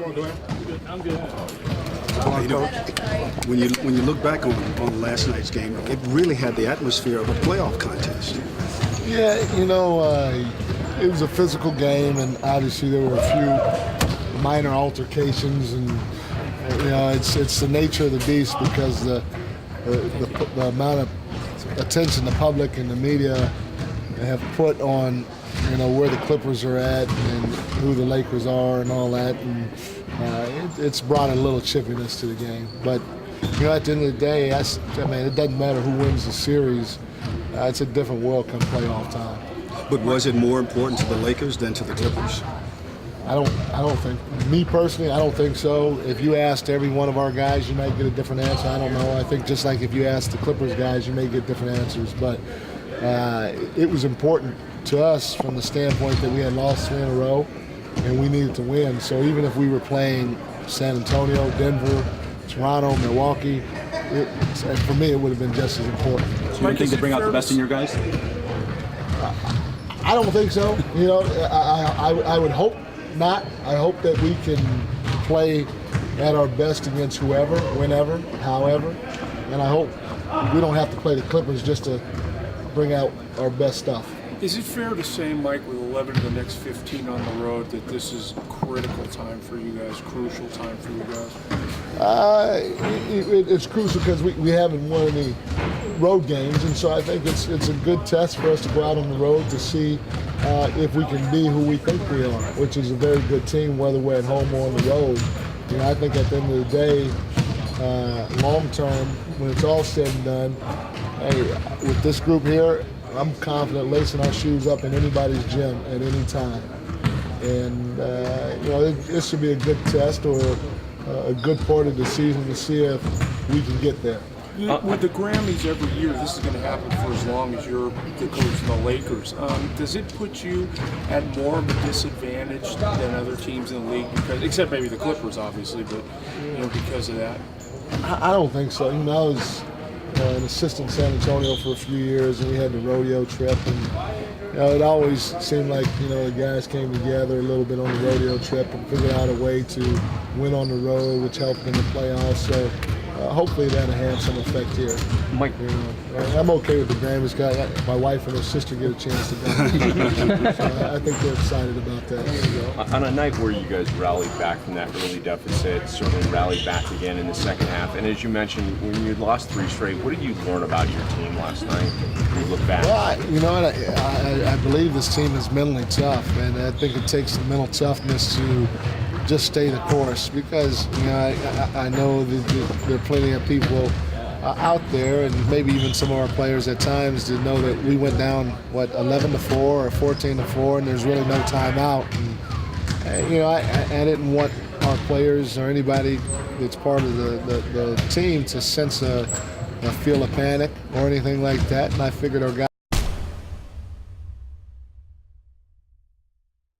You know, when you look back on last night's game, it really had the atmosphere of a playoff contest. Yeah, you know, it was a physical game, and obviously there were a few minor altercations, and you know, it's the nature of the beast because the amount of attention the public and the media have put on, you know, where the Clippers are at and who the Lakers are and all that, and it's brought a little chippiness to the game. But you know, at the end of the day, it doesn't matter who wins the series. It's a different world come playoff time. But was it more important to the Lakers than to the Clippers? I don't think. Me personally, I don't think so. If you asked every one of our guys, you might get a different answer. I don't know. I think just like if you asked the Clippers guys, you may get different answers. But it was important to us from the standpoint that we had lost 3 in a row, and we needed to win. So even if we were playing San Antonio, Denver, Toronto, Milwaukee, for me it would have been just as important. So you think they bring out the best in your guys? I don't think so. You know, I would hope not. I hope that we can play at our best against whoever, whenever, however, and I hope we don't have to play the Clippers just to bring out our best stuff. Is it fair to say, Mike, with 11 of the next 15 on the road, that this is a critical time for you guys, crucial time for you guys? It's crucial because we haven't won any road games, and so I think it's a good test for us to go out on the road to see if we can be who we think we are, which is a very good team, whether we're at home or on the road. You know, I think at the end of the day, long term, when it's all said and done, hey, with this group here, I'm confident lacing our shoes up in anybody's gym at any time. And, you know, this should be a good test or a good part of the season to see if we can get there. With the Grammys every year, this is going to happen for as long as you're the coach of the Lakers. Does it put you at more of a disadvantage than other teams in the league? Because, except maybe the Clippers, obviously, but you know, because of that. I don't think so. You know, I was an assistant in San Antonio for a few years, and we had the rodeo trip, and you know, it always seemed like, you know, the guys came together a little bit on the rodeo trip and figured out a way to win on the road, which helped in the playoffs. So hopefully that'll have some effect here. Mike, you know, I'm okay with the Grammys. My wife and her sister get a chance to go. So I think they're excited about that. On a night where you guys rallied back from that early deficit, certainly rallied back again in the second half, and as you mentioned, when you lost 3 straight, what did you learn about your team last night when you look back? Well, you know, I believe this team is mentally tough, and I think it takes the mental toughness to just stay the course, because you know, I know that there are plenty of people out there, and maybe even some of our players at times, to know that we went down 11-4 or 14-4, and there's really no timeout. And you know, I didn't want our players or anybody that's part of the team to sense a feel of panic or anything like that, and I figured our guys